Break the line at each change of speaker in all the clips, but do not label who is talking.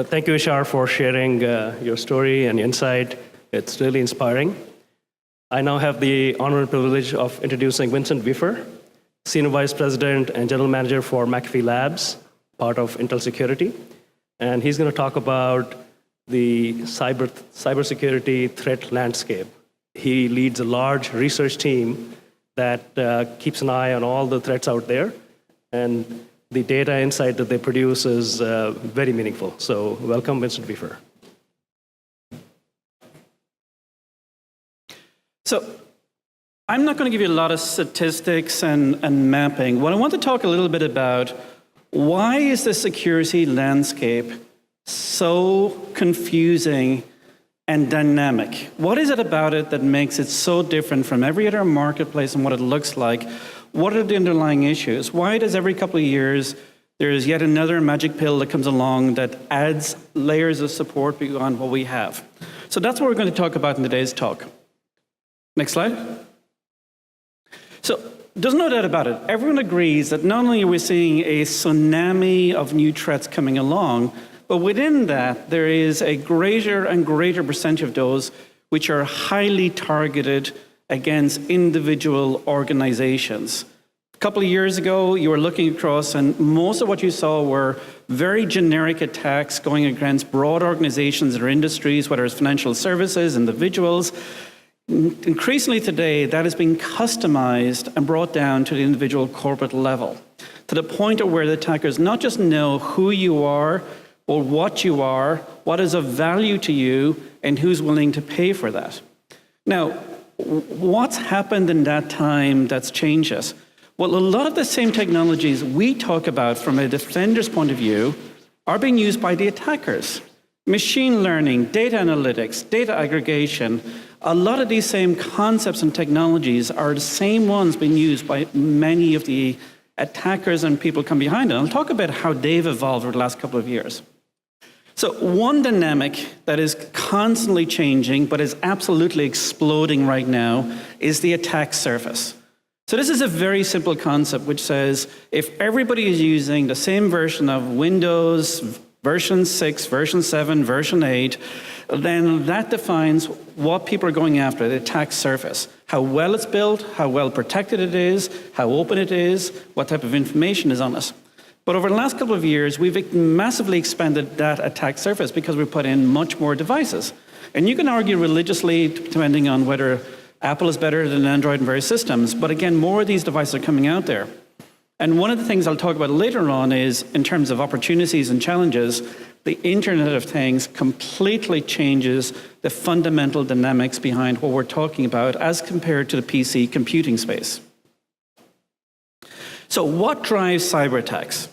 Thank you, Ishar, for sharing your story and insight. It's really inspiring. I now have the honor and privilege of introducing Vincent Weafer, Senior Vice President and General Manager for McAfee Labs, part of Intel Security. And he's going to talk about the cybersecurity threat landscape. He leads a large research team that keeps an eye on all the threats out there. And the data insight that they produce is very meaningful. So welcome, Vincent Weafer.
So I'm not going to give you a lot of statistics and mapping. What I want to talk a little bit about, why is the security landscape so confusing and dynamic? What is it about it that makes it so different from every other marketplace and what it looks like? What are the underlying issues? Why does every couple of years there's yet another magic pill that comes along that adds layers of support beyond what we have? So that's what we're going to talk about in today's talk. Next slide. So there's no doubt about it. Everyone agrees that not only are we seeing a tsunami of new threats coming along, but within that, there is a greater and greater percentage of those which are highly targeted against individual organizations. A couple of years ago, you were looking across, and most of what you saw were very generic attacks going against broad organizations or industries, whether it's financial services, individuals. Increasingly today, that is being customized and brought down to the individual corporate level, to the point of where the attackers not just know who you are, or what you are, what is of value to you, and who's willing to pay for that. Now, what's happened in that time that's changed us? Well, a lot of the same technologies we talk about from a defender's point of view are being used by the attackers. Machine learning, data analytics, data aggregation, a lot of these same concepts and technologies are the same ones being used by many of the attackers and people come behind it. I'll talk about how they've evolved over the last couple of years. So one dynamic that is constantly changing, but is absolutely exploding right now, is the attack surface. So this is a very simple concept which says if everybody is using the same version of Windows, version 6, version 7, version 8, then that defines what people are going after, the attack surface. How well it's built, how well protected it is, how open it is, what type of information is on it. But over the last couple of years, we've massively expanded that attack surface because we put in much more devices. And you can argue religiously, depending on whether Apple is better than Android in various systems, but again, more of these devices are coming out there. And one of the things I'll talk about later on is, in terms of opportunities and challenges, the Internet of Things completely changes the fundamental dynamics behind what we're talking about as compared to the PC computing space. So what drives cyber attacks?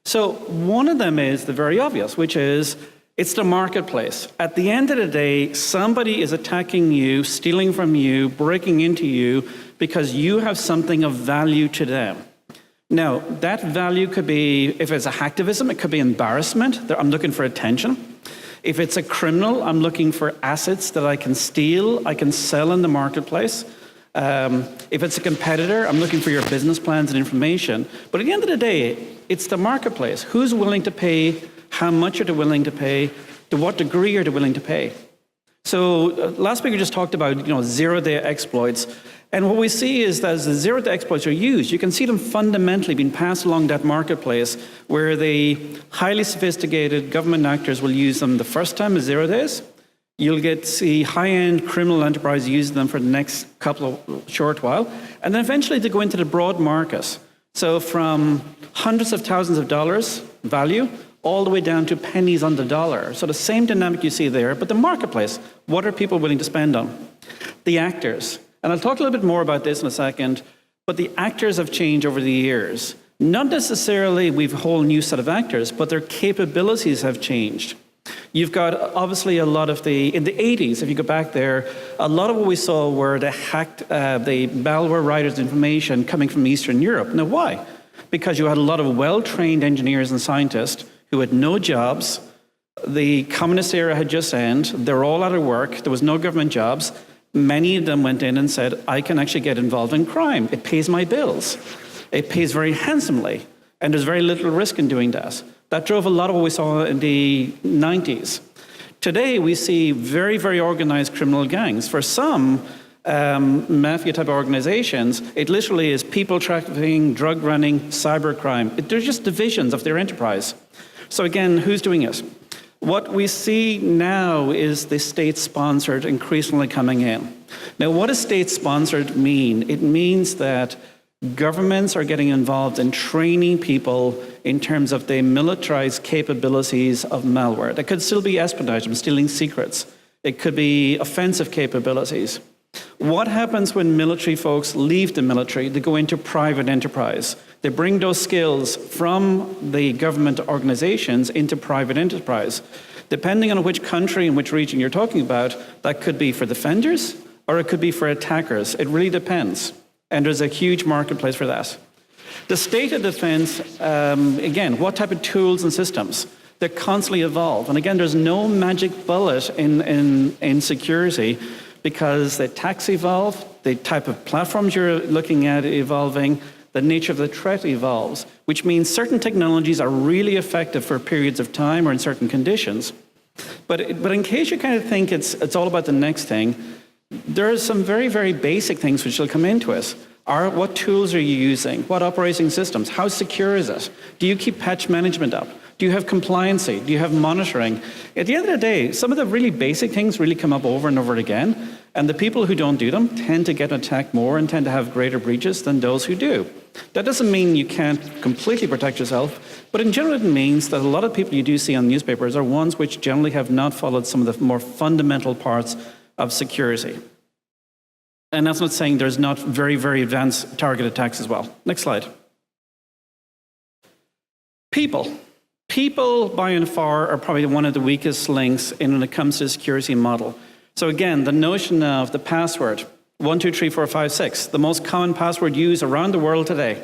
So one of them is the very obvious, which is it's the marketplace. At the end of the day, somebody is attacking you, stealing from you, breaking into you because you have something of value to them. Now, that value could be, if it's a hacktivism, it could be embarrassment. I'm looking for attention. If it's a criminal, I'm looking for assets that I can steal, I can sell in the marketplace. If it's a competitor, I'm looking for your business plans and information. But at the end of the day, it's the marketplace. Who's willing to pay? How much are they willing to pay? To what degree are they willing to pay? So last week we just talked about zero-day exploits. And what we see is that as the zero-day exploits are used, you can see them fundamentally being passed along that marketplace where the highly sophisticated government actors will use them the first time as 0 days. You'll get see high-end criminal enterprise use them for the next couple of short while, and then eventually they go into the broad market. So from hundreds of thousands of dollars value all the way down to pennies on the dollar. So the same dynamic you see there, but the marketplace, what are people willing to spend on? The actors, and I'll talk a little bit more about this in a second, but the actors have changed over the years. Not necessarily we've a whole new set of actors, but their capabilities have changed. You've got obviously a lot of in the 80s, if you go back there, a lot of what we saw were the malware writers' information coming from Eastern Europe. Now why? Because you had a lot of well-trained engineers and scientists who had no jobs. The communist era had just ended. They were all out of work. There was no government jobs. Many of them went in and said, I can actually get involved in crime. It pays my bills. It pays very handsomely. And there's very little risk in doing that. That drove a lot of what we saw in the 90s. Today, we see very, very organized criminal gangs. For some mafia-type organizations, it literally is people trafficking, drug running, cybercrime. They're just divisions of their enterprise. So again, who's doing it? What we see now is the state-sponsored increasingly coming in. Now, what does state-sponsored mean? It means that governments are getting involved in training people in terms of the militarized capabilities of malware. That could still be espionage, stealing secrets. It could be offensive capabilities. What happens when military folks leave the military? They go into private enterprise. They bring those skills from the government organizations into private enterprise. Depending on which country and which region you're talking about, that could be for defenders or it could be for attackers. It really depends. And there's a huge marketplace for that. The state of defense, again, what type of tools and systems? They constantly evolve. And again, there's no magic bullet in security because the attacks evolve, the type of platforms you're looking at evolving, the nature of the threat evolves, which means certain technologies are really effective for periods of time or in certain conditions. But in case you kind of think it's all about the next thing, there are some very, very basic things which will come into it. What tools are you using? What operating systems? How secure is it? Do you keep patch management up? Do you have compliancy? Do you have monitoring? At the end of the day, some of the really basic things really come up over and over again, and the people who don't do them tend to get attacked more and tend to have greater breaches than those who do. That doesn't mean you can't completely protect yourself, but in general it means that a lot of people you do see on newspapers are ones which generally have not followed some of the more fundamental parts of security. And that's not saying there's not very, very advanced target attacks as well. Next slide. People, by and far, are probably one of the weakest links when it comes to the security model. So again, the notion of the password, 123456, the most common password used around the world today.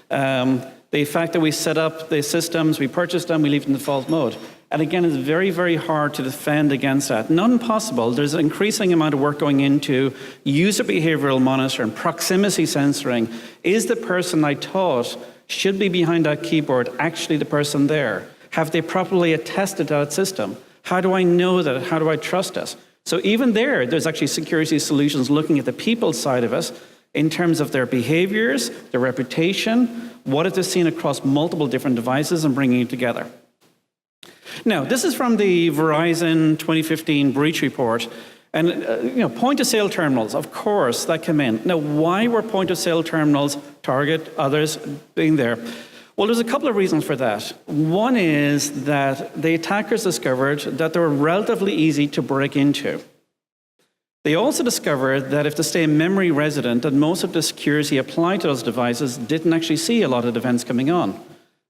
The fact that we set up the systems, we purchase them, we leave them in default mode. And again, it's very, very hard to defend against that. Not impossible. There's an increasing amount of work going into user behavioral monitoring, proximity censoring. Is the person I taught should be behind that keyboard actually the person there? Have they properly attested that system? How do I know that? How do I trust it? So even there's actually security solutions looking at the people side of it in terms of their behaviors, their reputation, what it is seen across multiple different devices and bringing it together. Now, this is from the Verizon 2015 breach report. And point-of-sale terminals, of course, that come in. Now, why were point-of-sale terminals, Target, others being there? Well, there's a couple of reasons for that. One is that the attackers discovered that they were relatively easy to break into. They also discovered that if they stay memory resident, that most of the security applied to those devices didn't actually see a lot of events coming on.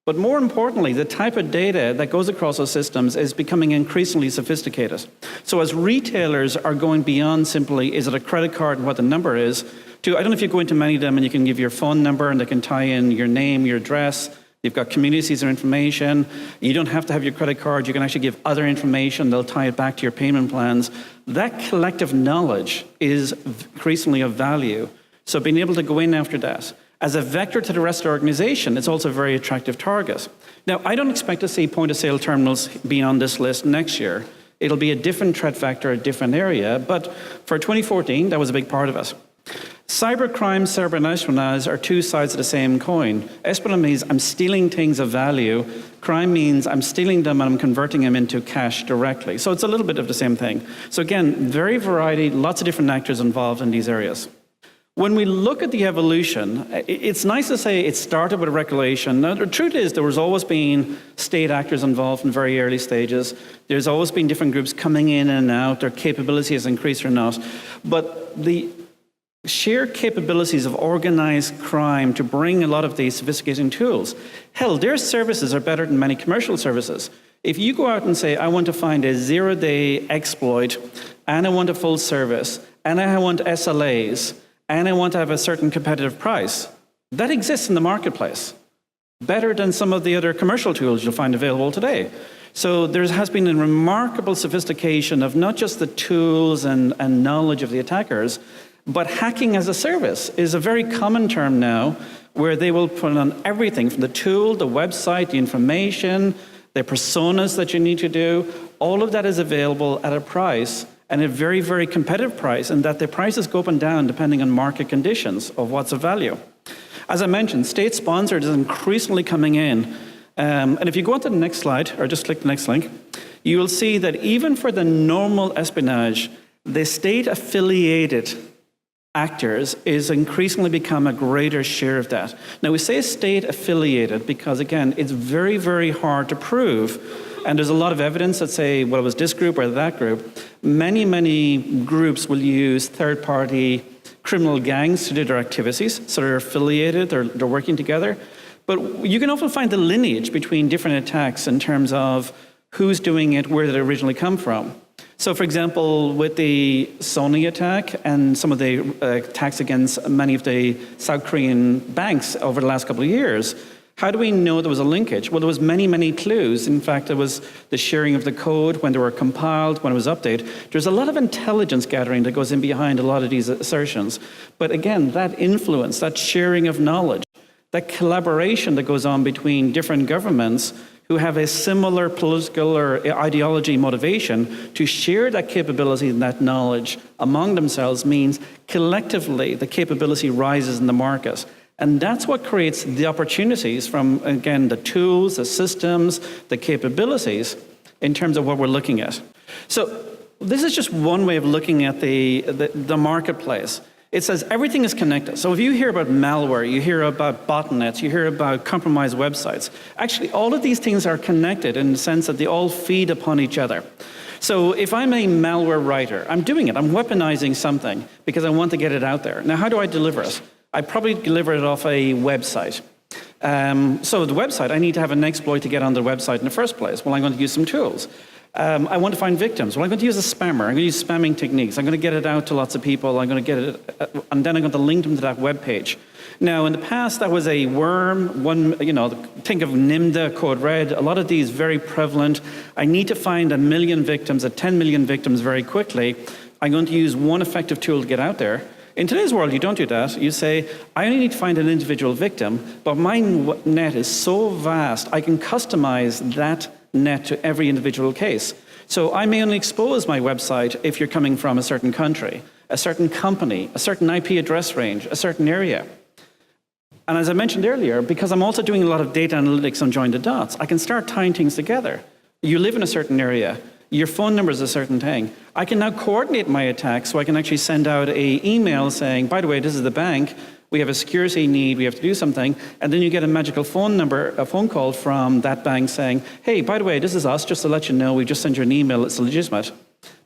But more importantly, the type of data that goes across those systems is becoming increasingly sophisticated. So as retailers are going beyond simply, is it a credit card and what the number is, to, I don't know if you go into many of them and you can give your phone number and they can tie in your name, your address. You've got communities of information. You don't have to have your credit card. You can actually give other information. They'll tie it back to your payment plans. That collective knowledge is increasingly of value. So being able to go in after that. As a vector to the rest of the organization, it's also a very attractive target. Now, I don't expect to see point-of-sale terminals be on this list next year. It'll be a different threat vector, a different area, but for 2014, that was a big part of it. Cybercrime, cyber espionage are two sides of the same coin. Espionage means I'm stealing things of value. Crime means I'm stealing them and I'm converting them into cash directly. So it's a little bit of the same thing. So again, very variety, lots of different actors involved in these areas. When we look at the evolution, it's nice to say it started with regulation. Now, the truth is there was always been state actors involved in very early stages. There's always been different groups coming in and out. Their capability has increased or not. But the sheer capabilities of organized crime to bring a lot of these sophisticated tools, hell, their services are better than many commercial services. If you go out and say, I want to find a zero-day exploit, and I want a full service, and I want SLAs, and I want to have a certain competitive price, that exists in the marketplace, better than some of the other commercial tools you'll find available today. So there has been a remarkable sophistication of not just the tools and knowledge of the attackers, but hacking as a service is a very common term now, where they will put on everything from the tool, the website, the information, the personas that you need to do, all of that is available at a price, and a very, very competitive price, and that the prices go up and down depending on market conditions of what's of value. As I mentioned, state-sponsored is increasingly coming in. And if you go on to the next slide, or just click the next link, you will see that even for the normal espionage, the state-affiliated actors is increasingly become a greater share of that. Now, we say state-affiliated because, again, it's very, very hard to prove. And there's a lot of evidence that say, well, it was this group or that group. Many, many groups will use third-party criminal gangs to do their activities, so they're affiliated, they're working together. But you can often find the lineage between different attacks in terms of who's doing it, where did it originally come from. So, for example, with the Sony attack and some of the attacks against many of the South Korean banks over the last couple of years, how do we know there was a linkage? Well, there was many, many clues. In fact, there was the sharing of the code when they were compiled, when it was updated. There's a lot of intelligence gathering that goes in behind a lot of these assertions. But again, that influence, that sharing of knowledge, that collaboration that goes on between different governments who have a similar political or ideology motivation to share that capability and that knowledge among themselves means collectively the capability rises in the market. And that's what creates the opportunities from, again, the tools, the systems, the capabilities in terms of what we're looking at. So this is just one way of looking at the marketplace. It says everything is connected. So if you hear about malware, you hear about botnets, you hear about compromised websites, actually all of these things are connected in the sense that they all feed upon each other. So if I'm a malware writer, I'm doing it, I'm weaponizing something because I want to get it out there. Now, how do I deliver it? I probably deliver it off a website. So the website, I need to have an exploit to get on the website in the first place. Well, I'm going to use some tools. I want to find victims. Well, I'm going to use a spammer. I'm going to use spamming techniques. I'm going to get it out to lots of people. I'm going to get it, and then I'm going to link them to that web page. Now, in the past, that was a worm. Think of NIMDA, Code Red. A lot of these very prevalent. I need to find 1 million victims, 10 million victims very quickly. I'm going to use one effective tool to get out there. In today's world, you don't do that. You say, I only need to find an individual victim, but my net is so vast, I can customize that net to every individual case. So I may only expose my website if you're coming from a certain country, a certain company, a certain IP address range, a certain area. And as I mentioned earlier, because I'm also doing a lot of data analytics on join the dots, I can start tying things together. You live in a certain area. Your phone number is a certain thing. I can now coordinate my attack so I can actually send out an email saying, by the way, this is the bank. We have a security need. We have to do something. And then you get a magical phone number, a phone call from that bank saying, hey, by the way, this is us. Just to let you know, we just sent you an email. It's legitimate.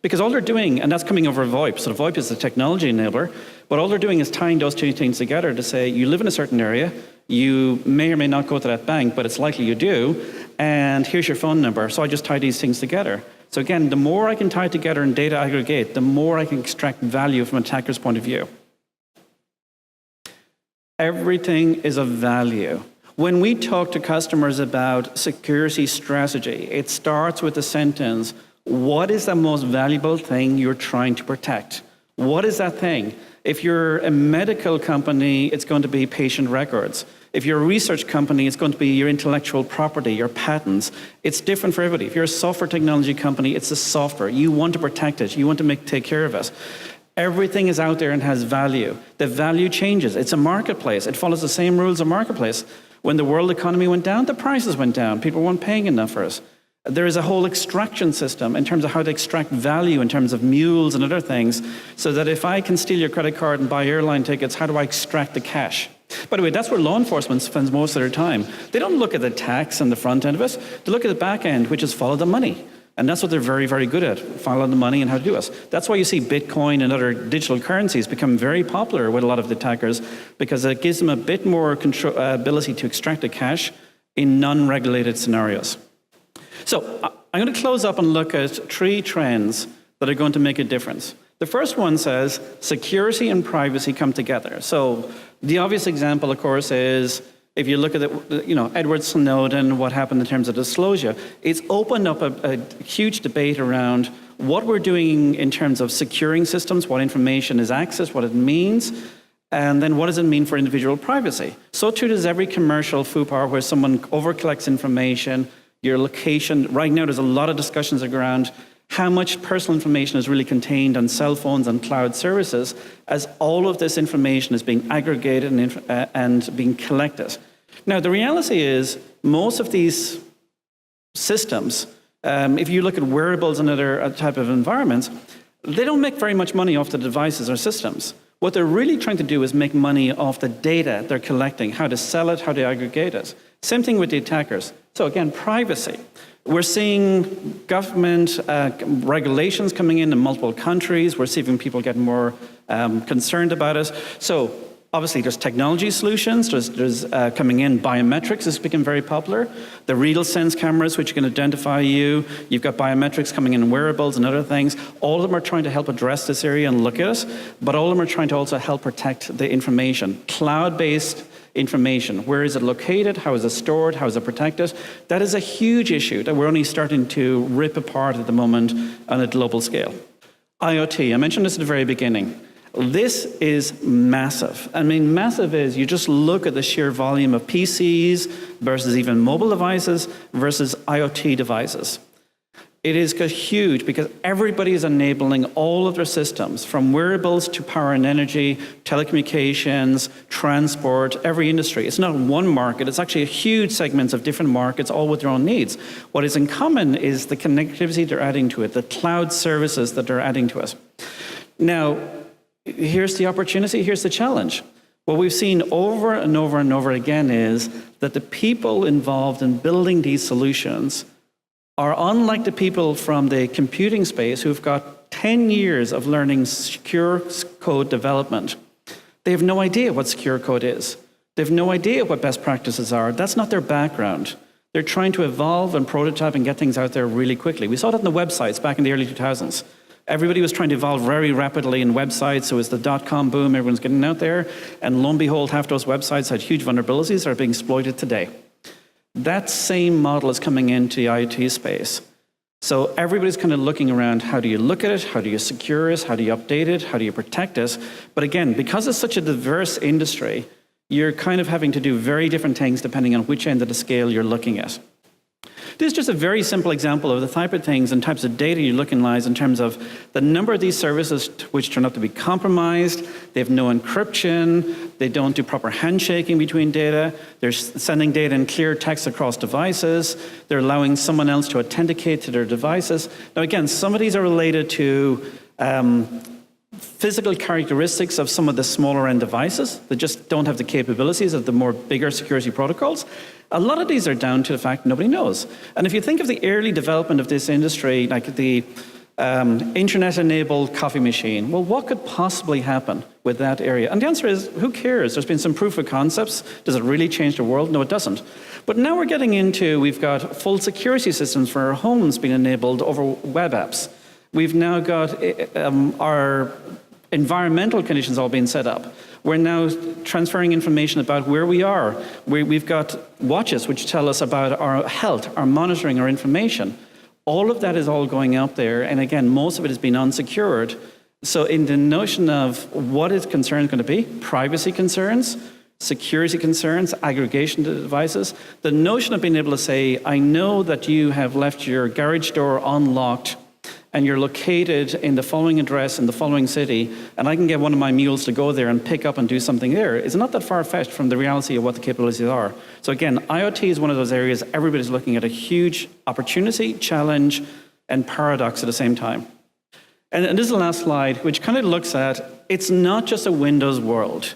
Because all they're doing, and that's coming over VoIP. So VoIP is the technology enabler. But all they're doing is tying those two things together to say, you live in a certain area. You may or may not go to that bank, but it's likely you do. And here's your phone number. So I just tie these things together. So again, the more I can tie together and data aggregate, the more I can extract value from an attacker's point of view. Everything is of value. When we talk to customers about security strategy, it starts with the sentence, what is the most valuable thing you're trying to protect? What is that thing? If you're a medical company, it's going to be patient records. If you're a research company, it's going to be your intellectual property, your patents. It's different for everybody. If you're a software technology company, it's the software. You want to protect it. You want to take care of it. Everything is out there and has value. The value changes. It's a marketplace. It follows the same rules of marketplace. When the world economy went down, the prices went down. People weren't paying enough for it. There is a whole extraction system in terms of how to extract value in terms of mules and other things, so that if I can steal your credit card and buy airline tickets, how do I extract the cash? By the way, that's where law enforcement spends most of their time. They don't look at the tax and the front end of it. They look at the back end, which is follow the money. And that's what they're very, very good at, follow the money and how to do it. That's why you see Bitcoin and other digital currencies become very popular with a lot of the attackers, because it gives them a bit more ability to extract the cash in non-regulated scenarios. So I'm going to close up and look at 3 trends that are going to make a difference. The first one says security and privacy come together. So the obvious example, of course, is if you look at Edward Snowden, what happened in terms of disclosure, it's opened up a huge debate around what we're doing in terms of securing systems, what information is accessed, what it means, and then what does it mean for individual privacy. So too does every commercial FUPAR where someone overcollects information, your location. Right now, there's a lot of discussions around how much personal information is really contained on cell phones and cloud services as all of this information is being aggregated and being collected. Now, the reality is most of these systems, if you look at wearables and other type of environments, they don't make very much money off the devices or systems. What they're really trying to do is make money off the data they're collecting, how to sell it, how to aggregate it. Same thing with the attackers. So again, privacy. We're seeing government regulations coming in multiple countries. We're seeing people get more concerned about it. So obviously there's technology solutions. There's coming in biometrics has become very popular. The real sense cameras, which can identify you. You've got biometrics coming in wearables and other things. All of them are trying to help address this area and look at it. But all of them are trying to also help protect the information. Cloud-based information. Where is it located? How is it stored? How is it protected? That is a huge issue that we're only starting to rip apart at the moment on a global scale. IoT, I mentioned this at the very beginning. This is massive. I mean, massive is you just look at the sheer volume of PCs versus even mobile devices versus IoT devices. It is huge because everybody is enabling all of their systems, from wearables to power and energy, telecommunications, transport, every industry. It's not one market, it's actually a huge segments of different markets, all with their own needs. What is in common is the connectivity they're adding to it, the cloud services that they're adding to it. Now, here's the opportunity, here's the challenge. What we've seen over and over and over again is that the people involved in building these solutions are unlike the people from the computing space who've got 10 years of learning secure code development. They have no idea what secure code is. They have no idea what best practices are. That's not their background. They're trying to evolve and prototype and get things out there really quickly. We saw that in the websites back in the early 2000s. Everybody was trying to evolve very rapidly in websites. So it was the dot-com boom, everyone's getting out there. And lo and behold, half those websites had huge vulnerabilities that are being exploited today. That same model is coming into the IoT space. So everybody's kind of looking around, how do you look at it? How do you secure it? How do you update it? How do you protect it? But again, because it's such a diverse industry, you're kind of having to do very different things depending on which end of the scale you're looking at. This is just a very simple example of the type of things and types of data you're looking at in terms of the number of these services which turn out to be compromised. They have no encryption. They don't do proper handshaking between data. They're sending data in clear text across devices. They're allowing someone else to authenticate to their devices. Now again, some of these are related to physical characteristics of some of the smaller end devices that just don't have the capabilities of the more bigger security protocols. A lot of these are down to the fact nobody knows. And if you think of the early development of this industry, like the internet-enabled coffee machine, well, what could possibly happen with that area? And the answer is, who cares? There's been some proof of concepts. Does it really change the world? No, it doesn't. But now we're getting into, we've got full security systems for our homes being enabled over web apps. We've now got our environmental conditions all being set up. We're now transferring information about where we are. We've got watches which tell us about our health, our monitoring, our information. All of that is all going out there, and again, most of it has been unsecured. So in the notion of what is concern going to be, privacy concerns, security concerns, aggregation of devices, the notion of being able to say, I know that you have left your garage door unlocked and you're located in the following address in the following city, and I can get one of my mules to go there and pick up and do something there, is not that far-fetched from the reality of what the capabilities are. So again, IoT is one of those areas everybody's looking at a huge opportunity, challenge, and paradox at the same time. And this is the last slide, which kind of looks at, it's not just a Windows world.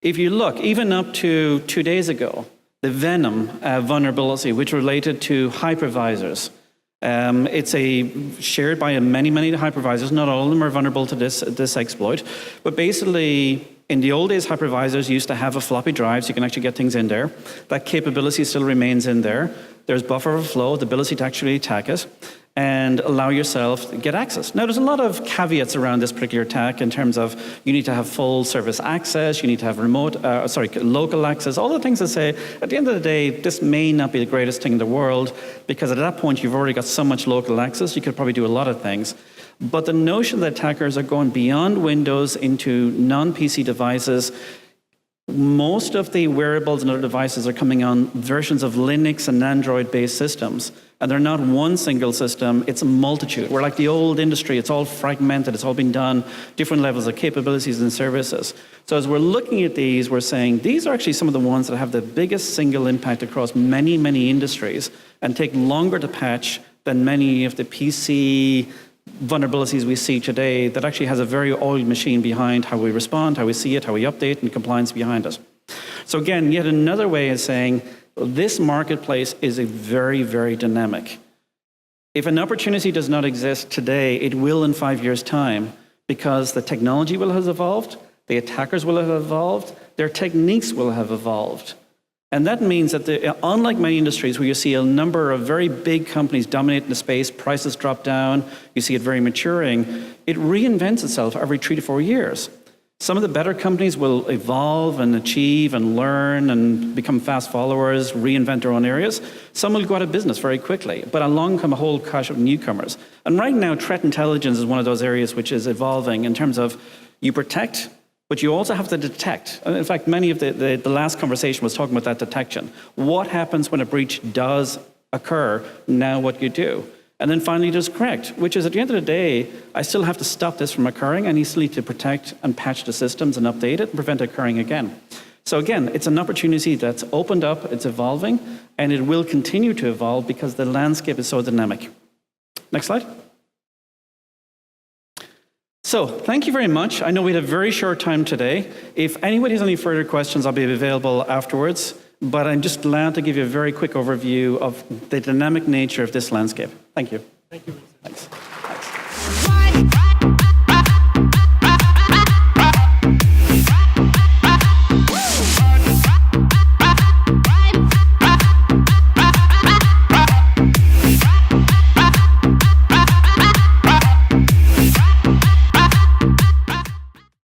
If you look, even up to 2 days ago, the Venom vulnerability, which related to hypervisors, it's shared by many hypervisors. Not all of them are vulnerable to this exploit. But basically, in the old days, hypervisors used to have a floppy drive, so you can actually get things in there. That capability still remains in there. There's buffer overflow, the ability to actually attack it, and allow yourself to get access. Now, there's a lot of caveats around this particular attack in terms of you need to have full service access, you need to have local access, all the things that say, at the end of the day, this may not be the greatest thing in the world, because at that point, you've already got so much local access, you could probably do a lot of things. But the notion that attackers are going beyond Windows into non-PC devices, Most of the wearables and other devices are coming on versions of Linux and Android-based systems. And they're not one single system, it's a multitude. We're like the old industry, it's all fragmented, it's all been done, different levels of capabilities and services. So as we're looking at these, we're saying these are actually some of the ones that have the biggest single impact across many, many industries and take longer to patch than many of the PC vulnerabilities we see today that actually has a very oiled machine behind how we respond, how we see it, how we update, and compliance behind it. So again, yet another way of saying this marketplace is a very, very dynamic. If an opportunity does not exist today, it will in 5 years' time because the technology will have evolved, the attackers will have evolved, their techniques will have evolved. And that means that unlike many industries where you see a number of very big companies dominating the space, prices drop down, you see it very maturing, it reinvents itself every 3 to 4 years. Some of the better companies will evolve and achieve and learn and become fast followers, reinvent their own areas. Some will go out of business very quickly, but along come a whole cache of newcomers. And right now, threat intelligence is one of those areas which is evolving in terms of you protect, but you also have to detect. In fact, many of the last conversation was talking about that detection. What happens when a breach does occur? Now what you do. And then finally there's correct, which is at the end of the day, I still have to stop this from occurring. I need to protect and patch the systems and update it and prevent it occurring again. So again, it's an opportunity that's opened up, it's evolving, and it will continue to evolve because the landscape is so dynamic. Next slide. So thank you very much. I know we had a very short time today. If anybody has any further questions, I'll be available afterwards. But I'm just glad to give you a very quick overview of the dynamic nature of this landscape. Thank you.
Thank you, Vincent.
Thanks.